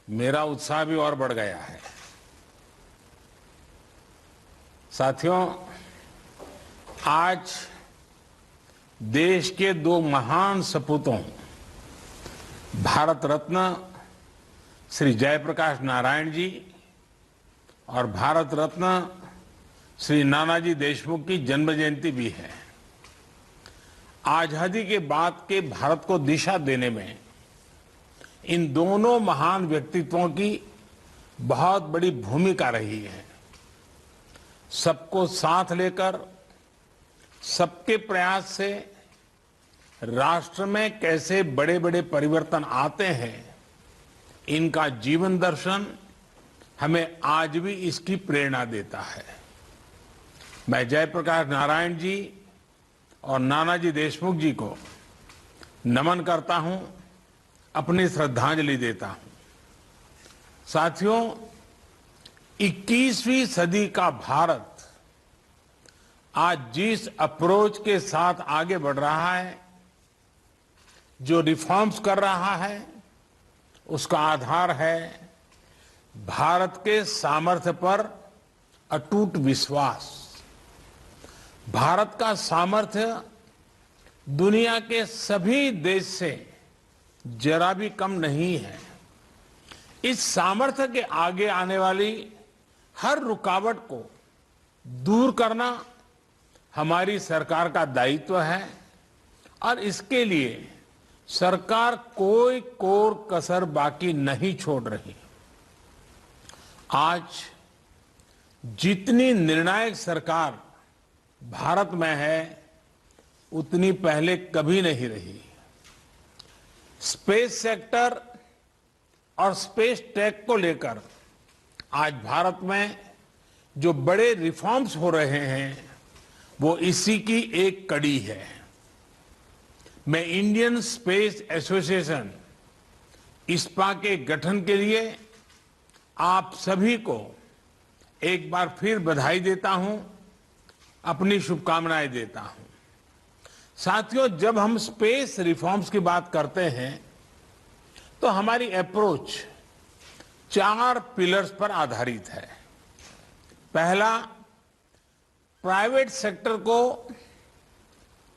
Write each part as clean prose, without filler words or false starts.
मेरा उत्साह भी और बढ़ गया है। साथियों, आज देश के दो महान सपूतों भारत रत्न श्री जयप्रकाश नारायण जी और भारत रत्न श्री नानाजी देशमुख की जन्म जयंती भी है। आजादी के बाद के भारत को दिशा देने में इन दोनों महान व्यक्तित्वों की बहुत बड़ी भूमिका रही है। सबको साथ लेकर सबके प्रयास से राष्ट्र में कैसे बड़े बड़े परिवर्तन आते हैं, इनका जीवन दर्शन हमें आज भी इसकी प्रेरणा देता है। मैं जयप्रकाश नारायण जी और नानाजी देशमुख जी को नमन करता हूं, अपनी श्रद्धांजलि देता हूं। साथियों, 21वीं सदी का भारत आज जिस अप्रोच के साथ आगे बढ़ रहा है, जो रिफॉर्म्स कर रहा है, उसका आधार है भारत के सामर्थ्य पर अटूट विश्वास। भारत का सामर्थ्य दुनिया के सभी देश से जरा भी कम नहीं है। इस सामर्थ्य के आगे आने वाली हर रुकावट को दूर करना हमारी सरकार का दायित्व है और इसके लिए सरकार कोई कोर कसर बाकी नहीं छोड़ रही। आज जितनी निर्णायक सरकार भारत में है, उतनी पहले कभी नहीं रही। स्पेस सेक्टर और स्पेस टेक को लेकर आज भारत में जो बड़े रिफॉर्म्स हो रहे हैं, वो इसी की एक कड़ी है। मैं इंडियन स्पेस एसोसिएशन इस्पा के गठन के लिए आप सभी को एक बार फिर बधाई देता हूं, अपनी शुभकामनाएं देता हूं। साथियों, जब हम स्पेस रिफॉर्म्स की बात करते हैं तो हमारी अप्रोच 4 पिलर्स पर आधारित है। पहला, प्राइवेट सेक्टर को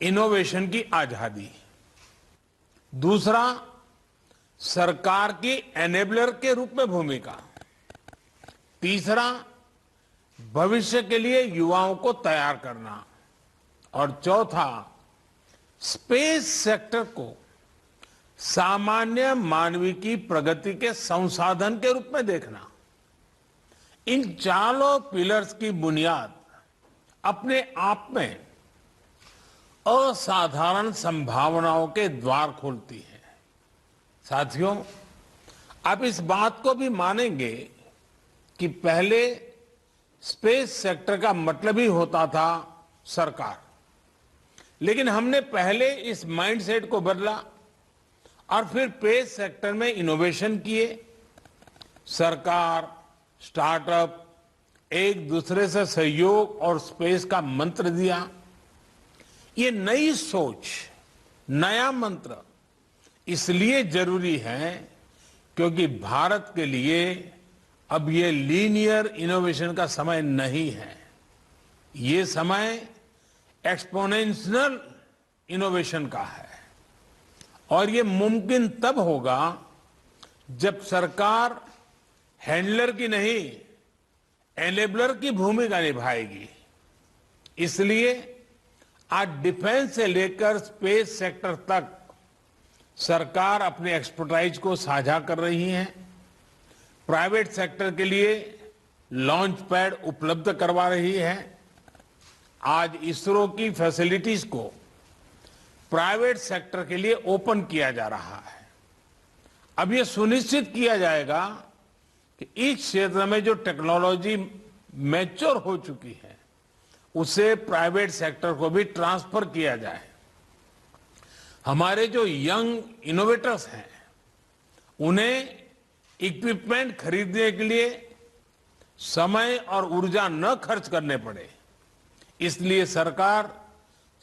इनोवेशन की आजादी। दूसरा, सरकार की एनेबलर के रूप में भूमिका। तीसरा, भविष्य के लिए युवाओं को तैयार करना। और चौथा, स्पेस सेक्टर को सामान्य मानवीय की प्रगति के संसाधन के रूप में देखना। इन चारों पिलर्स की बुनियाद अपने आप में असाधारण संभावनाओं के द्वार खोलती है। साथियों, आप इस बात को भी मानेंगे कि पहले स्पेस सेक्टर का मतलब ही होता था सरकार, लेकिन हमने पहले इस माइंडसेट को बदला और फिर स्पेस सेक्टर में इनोवेशन किए। सरकार, स्टार्टअप एक दूसरे से सहयोग और स्पेस का मंत्र दिया। ये नई सोच, नया मंत्र इसलिए जरूरी है क्योंकि भारत के लिए अब ये लीनियर इनोवेशन का समय नहीं है। ये समय एक्सपोनेंशियल इनोवेशन का है और ये मुमकिन तब होगा जब सरकार हैंडलर की नहीं, एनेबलर की भूमिका निभाएगी। इसलिए आज डिफेंस से लेकर स्पेस सेक्टर तक सरकार अपने एक्सपर्टाइज को साझा कर रही है। प्राइवेट सेक्टर के लिए लॉन्च पैड उपलब्ध करवा रही है। आज इसरो की फैसिलिटीज को प्राइवेट सेक्टर के लिए ओपन किया जा रहा है। अब यह सुनिश्चित किया जाएगा कि इस क्षेत्र में जो टेक्नोलॉजी मैच्योर हो चुकी है, उसे प्राइवेट सेक्टर को भी ट्रांसफर किया जाए। हमारे जो यंग इनोवेटर्स हैं, उन्हें इक्विपमेंट खरीदने के लिए समय और ऊर्जा न खर्च करने पड़े, इसलिए सरकार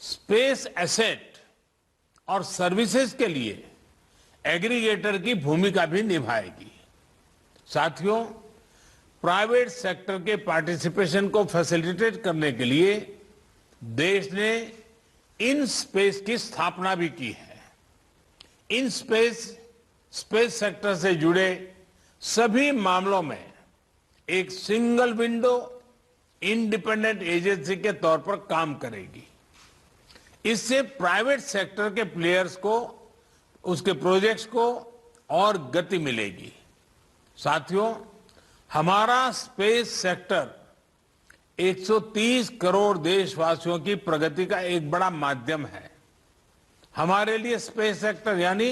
स्पेस एसेट और सर्विसेज के लिए एग्रीगेटर की भूमिका भी निभाएगी। साथियों, प्राइवेट सेक्टर के पार्टिसिपेशन को फैसिलिटेट करने के लिए देश ने इन स्पेस की स्थापना भी की है। इन स्पेस सेक्टर से जुड़े सभी मामलों में एक सिंगल विंडो इंडिपेंडेंट एजेंसी के तौर पर काम करेगी। इससे प्राइवेट सेक्टर के प्लेयर्स को, उसके प्रोजेक्ट्स को और गति मिलेगी। साथियों, हमारा स्पेस सेक्टर 130 करोड़ देशवासियों की प्रगति का एक बड़ा माध्यम है। हमारे लिए स्पेस सेक्टर यानी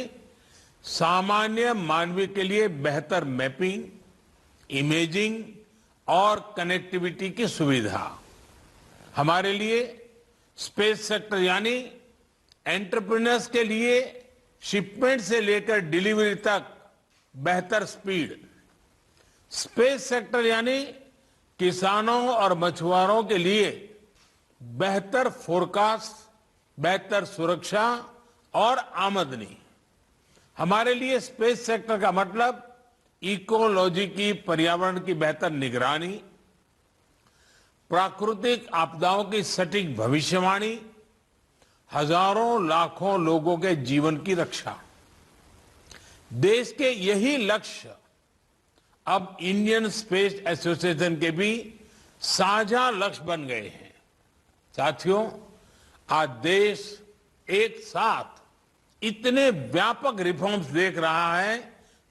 सामान्य मानवीय के लिए बेहतर मैपिंग, इमेजिंग और कनेक्टिविटी की सुविधा। हमारे लिए स्पेस सेक्टर यानी एंटरप्रेन्योर्स के लिए शिपमेंट से लेकर डिलीवरी तक बेहतर स्पीड। स्पेस सेक्टर यानी किसानों और मछुआरों के लिए बेहतर फोरकास्ट, बेहतर सुरक्षा और आमदनी। हमारे लिए स्पेस सेक्टर का मतलब इकोलॉजी की, पर्यावरण की बेहतर निगरानी, प्राकृतिक आपदाओं की सटीक भविष्यवाणी, हजारों लाखों लोगों के जीवन की रक्षा। देश के यही लक्ष्य अब इंडियन स्पेस एसोसिएशन के भी साझा लक्ष्य बन गए हैं। साथियों, आज देश एक साथ इतने व्यापक रिफॉर्म्स देख रहा है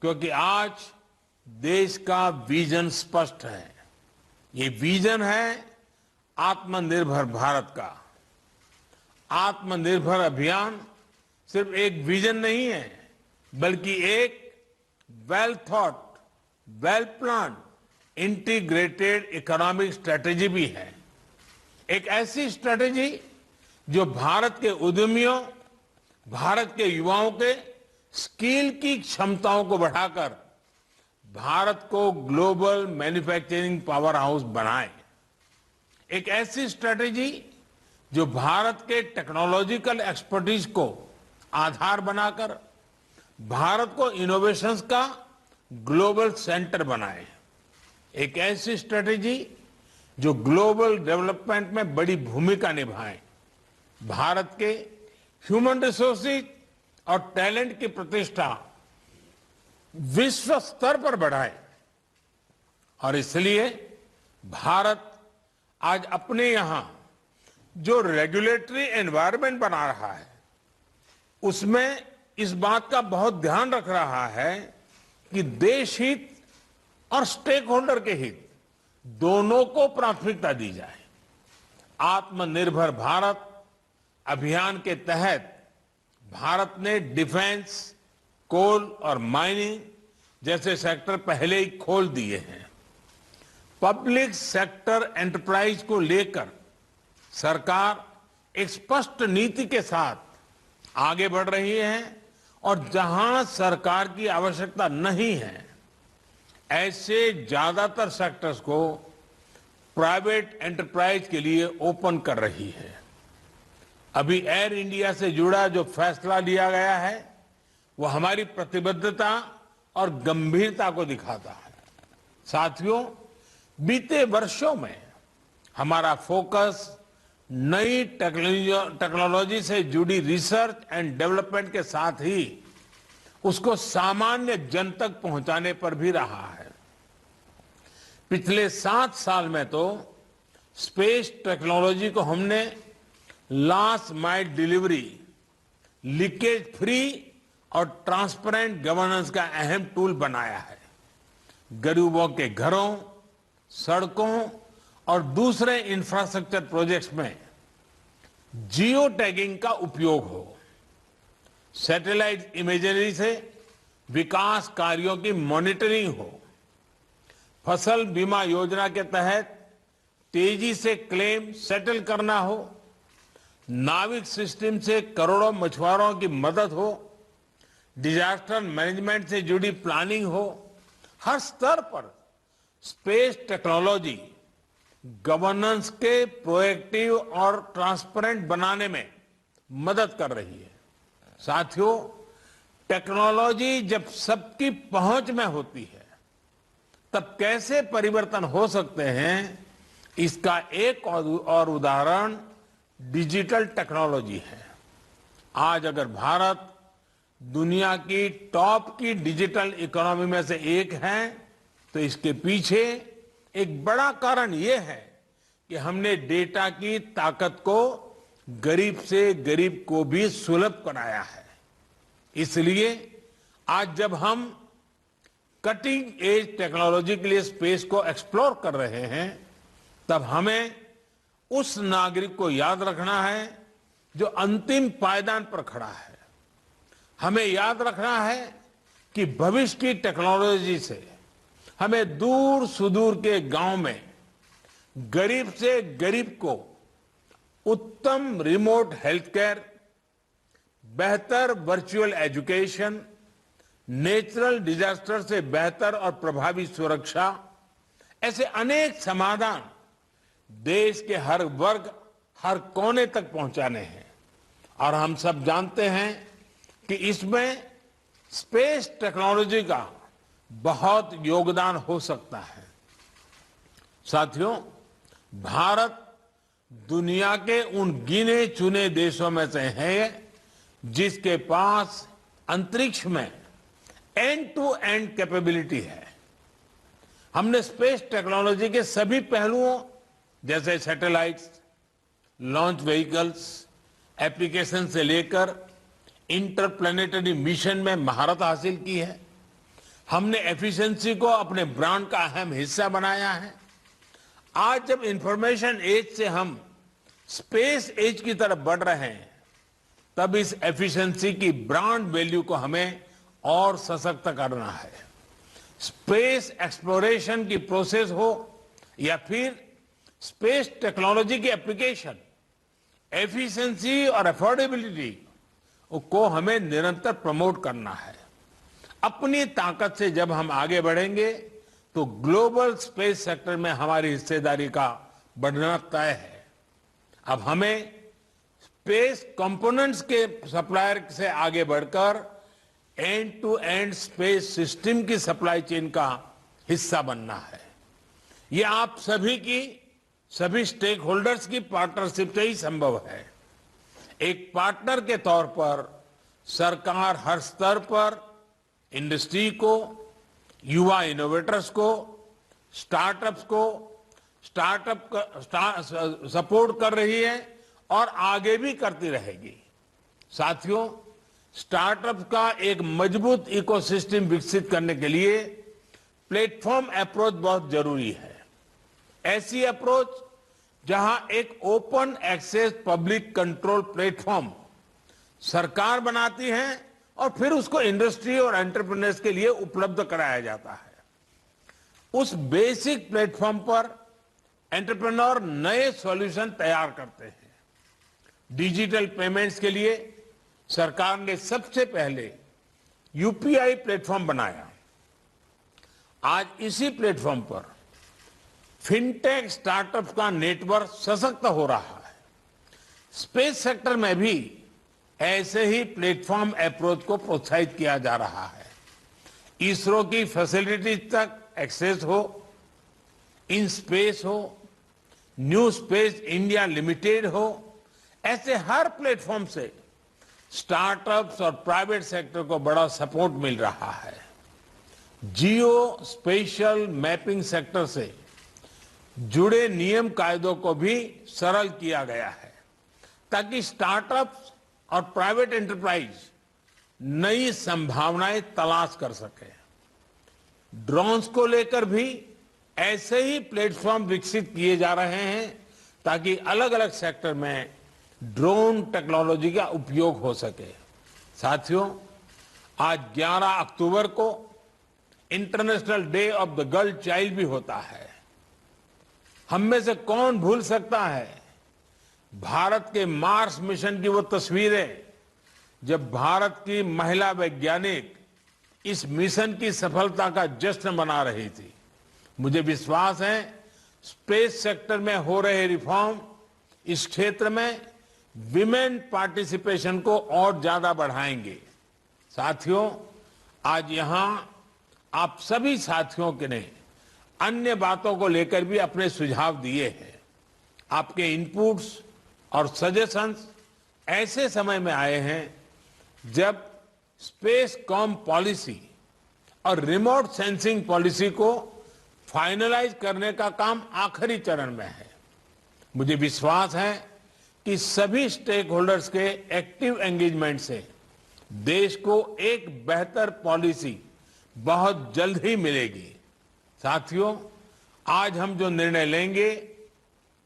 क्योंकि आज देश का विजन स्पष्ट है। ये विजन है आत्मनिर्भर भारत का। आत्मनिर्भर अभियान सिर्फ एक विजन नहीं है, बल्कि एक well thought, well plan, integrated economic strategy भी है। एक ऐसी स्ट्रेटेजी जो भारत के उद्यमियों, भारत के युवाओं के स्किल की क्षमताओं को बढ़ाकर भारत को ग्लोबल मैन्युफैक्चरिंग पावर हाउस बनाए। एक ऐसी स्ट्रेटेजी जो भारत के टेक्नोलॉजिकल एक्सपर्टीज को आधार बनाकर भारत को इनोवेशंस का ग्लोबल सेंटर बनाए। एक ऐसी स्ट्रेटेजी जो ग्लोबल डेवलपमेंट में बड़ी भूमिका निभाए, भारत के ह्यूमन रिसोर्सेज और टैलेंट की प्रतिष्ठा विश्व स्तर पर बढ़ाए। और इसलिए भारत आज अपने यहां जो रेगुलेटरी एनवायरनमेंट बना रहा है, उसमें इस बात का बहुत ध्यान रख रहा है कि देश हित और स्टेक होल्डर के हित दोनों को प्राथमिकता दी जाए। आत्मनिर्भर भारत अभियान के तहत भारत ने डिफेंस, कोल और माइनिंग जैसे सेक्टर पहले ही खोल दिए हैं। पब्लिक सेक्टर एंटरप्राइज को लेकर सरकार एक स्पष्ट नीति के साथ आगे बढ़ रही है और जहां सरकार की आवश्यकता नहीं है, ऐसे ज्यादातर सेक्टर्स को प्राइवेट एंटरप्राइज के लिए ओपन कर रही है। अभी एयर इंडिया से जुड़ा जो फैसला लिया गया है, वो हमारी प्रतिबद्धता और गंभीरता को दिखाता है। साथियों, बीते वर्षों में हमारा फोकस नई टेक्नोलॉजी से जुड़ी रिसर्च एंड डेवलपमेंट के साथ ही उसको सामान्य जन तक पहुंचाने पर भी रहा है। पिछले 7 साल में तो स्पेस टेक्नोलॉजी को हमने last mile delivery, leakage free और ट्रांसपेरेंट गवर्नेंस का अहम टूल बनाया है। गरीबों के घरों, सड़कों और दूसरे इंफ्रास्ट्रक्चर प्रोजेक्ट्स में जियो टैगिंग का उपयोग हो, सैटेलाइट इमेजरी से विकास कार्यों की मॉनिटरिंग हो, फसल बीमा योजना के तहत तेजी से क्लेम सेटल करना हो, नाविक सिस्टम से करोड़ों मछुआरों की मदद हो, डिजास्टर मैनेजमेंट से जुड़ी प्लानिंग हो। हर स्तर पर स्पेस टेक्नोलॉजी गवर्नेंस के प्रोएक्टिव और ट्रांसपेरेंट बनाने में मदद कर रही है। साथियों, टेक्नोलॉजी जब सबकी पहुंच में होती है तब कैसे परिवर्तन हो सकते हैं, इसका एक और उदाहरण डिजिटल टेक्नोलॉजी है। आज अगर भारत दुनिया की टॉप की डिजिटल इकोनॉमी में से एक है, तो इसके पीछे एक बड़ा कारण यह है कि हमने डेटा की ताकत को गरीब से गरीब को भी सुलभ बनाया है। इसलिए आज जब हम कटिंग एज टेक्नोलॉजी के लिए स्पेस को एक्सप्लोर कर रहे हैं, तब हमें उस नागरिक को याद रखना है जो अंतिम पायदान पर खड़ा है। हमें याद रखना है कि भविष्य की टेक्नोलॉजी से हमें दूर सुदूर के गांव में गरीब से गरीब को उत्तम रिमोट हेल्थ केयर, बेहतर वर्चुअल एजुकेशन, नेचुरल डिजास्टर से बेहतर और प्रभावी सुरक्षा, ऐसे अनेक समाधान देश के हर वर्ग, हर कोने तक पहुंचाने हैं। और हम सब जानते हैं कि इसमें स्पेस टेक्नोलॉजी का बहुत योगदान हो सकता है। साथियों, भारत दुनिया के उन गिने चुने देशों में से है जिसके पास अंतरिक्ष में एंड टू एंड कैपेबिलिटी है। हमने स्पेस टेक्नोलॉजी के सभी पहलुओं जैसे सैटेलाइट्स, लॉन्च व्हीकल्स, एप्लीकेशन से लेकर इंटरप्लेनेटरी मिशन में महारत हासिल की है। हमने एफिशिएंसी को अपने ब्रांड का अहम हिस्सा बनाया है। आज जब इंफॉर्मेशन एज से हम स्पेस एज की तरफ बढ़ रहे हैं, तब इस एफिशिएंसी की ब्रांड वैल्यू को हमें और सशक्त करना है। स्पेस एक्सप्लोरेशन की प्रोसेस हो या फिर स्पेस टेक्नोलॉजी की एप्लीकेशन, एफिशिएंसी और अफोर्डेबिलिटी को हमें निरंतर प्रमोट करना है। अपनी ताकत से जब हम आगे बढ़ेंगे तो ग्लोबल स्पेस सेक्टर में हमारी हिस्सेदारी का बढ़ना तय है। अब हमें स्पेस कंपोनेंट्स के सप्लायर से आगे बढ़कर end to end space system की सप्लाई चेन का हिस्सा बनना है। यह आप सभी की, सभी स्टेक होल्डर्स की पार्टनरशिप से ही संभव है। एक पार्टनर के तौर पर सरकार हर स्तर पर इंडस्ट्री को, युवा इनोवेटर्स को, स्टार्टअप्स को सपोर्ट कर रही है और आगे भी करती रहेगी। साथियों, स्टार्टअप का एक मजबूत इकोसिस्टम विकसित करने के लिए प्लेटफॉर्म अप्रोच बहुत जरूरी है। ऐसी अप्रोच जहां एक open access public control platform सरकार बनाती है और फिर उसको इंडस्ट्री और एंटरप्रेन्योर्स के लिए उपलब्ध कराया जाता है। उस बेसिक प्लेटफॉर्म पर एंटरप्रेन्योर नए सॉल्यूशन तैयार करते हैं। डिजिटल पेमेंट्स के लिए सरकार ने सबसे पहले यूपीआई प्लेटफॉर्म बनाया। आज इसी प्लेटफॉर्म पर फिनटेक स्टार्टअप का नेटवर्क सशक्त हो रहा है। स्पेस सेक्टर में भी ऐसे ही प्लेटफॉर्म अप्रोच को प्रोत्साहित किया जा रहा है। इसरो की फैसिलिटीज तक एक्सेस हो, इन स्पेस हो, न्यू स्पेस इंडिया लिमिटेड हो, ऐसे हर प्लेटफॉर्म से स्टार्टअप्स और प्राइवेट सेक्टर को बड़ा सपोर्ट मिल रहा है। जियो स्पेशल मैपिंग सेक्टर से जुड़े नियम कायदों को भी सरल किया गया है ताकि स्टार्टअप्स और प्राइवेट एंटरप्राइज नई संभावनाएं तलाश कर सके। ड्रोन्स को लेकर भी ऐसे ही प्लेटफॉर्म विकसित किए जा रहे हैं ताकि अलग अलग सेक्टर में ड्रोन टेक्नोलॉजी का उपयोग हो सके। साथियों, आज 11 अक्टूबर को international day of the girl child भी होता है। हम में से कौन भूल सकता है भारत के मार्स मिशन की वो तस्वीरें, जब भारत की महिला वैज्ञानिक इस मिशन की सफलता का जश्न मना रही थी। मुझे विश्वास है स्पेस सेक्टर में हो रहे रिफॉर्म इस क्षेत्र में विमेन पार्टिसिपेशन को और ज्यादा बढ़ाएंगे। साथियों, आज यहां आप सभी साथियों के ने अन्य बातों को लेकर भी अपने सुझाव दिए हैं। आपके इनपुट्स और सजेशंस ऐसे समय में आए हैं जब स्पेस कॉम पॉलिसी और रिमोट सेंसिंग पॉलिसी को फाइनलाइज करने का काम आखिरी चरण में है। मुझे विश्वास है कि सभी स्टेक होल्डर्स के एक्टिव एंगेजमेंट से देश को एक बेहतर पॉलिसी बहुत जल्द ही मिलेगी। साथियों, आज हम जो निर्णय लेंगे,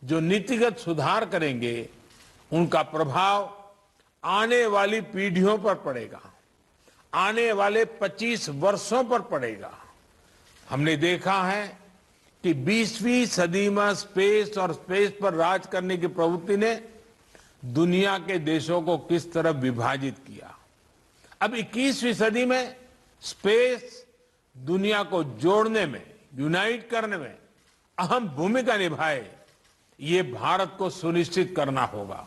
जो नीतिगत सुधार करेंगे, उनका प्रभाव आने वाली पीढ़ियों पर पड़ेगा, आने वाले 25 वर्षों पर पड़ेगा। हमने देखा है कि 20वीं सदी में स्पेस और स्पेस पर राज करने की प्रवृत्ति ने दुनिया के देशों को किस तरह विभाजित किया। अब 21वीं सदी में स्पेस दुनिया को जोड़ने में, यूनाइट करने में अहम भूमिका निभाए, ये भारत को सुनिश्चित करना होगा।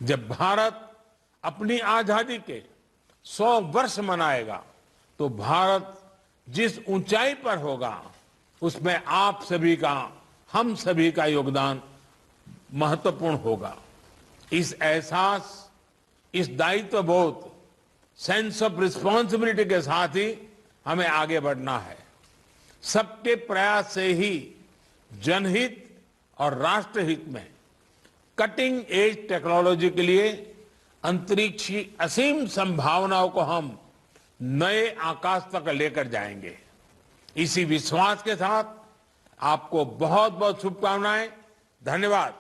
जब भारत अपनी आजादी के 100 वर्ष मनाएगा तो भारत जिस ऊंचाई पर होगा उसमें आप सभी का, हम सभी का योगदान महत्वपूर्ण होगा। इस एहसास, इस दायित्व बोध, सेंस ऑफ रिस्पॉन्सिबिलिटी के साथ ही हमें आगे बढ़ना है। सबके प्रयास से ही जनहित और राष्ट्रहित में कटिंग एज टेक्नोलॉजी के लिए अंतरिक्ष की असीम संभावनाओं को हम नए आकाश तक लेकर जाएंगे। इसी विश्वास के साथ आपको बहुत बहुत शुभकामनाएं। धन्यवाद।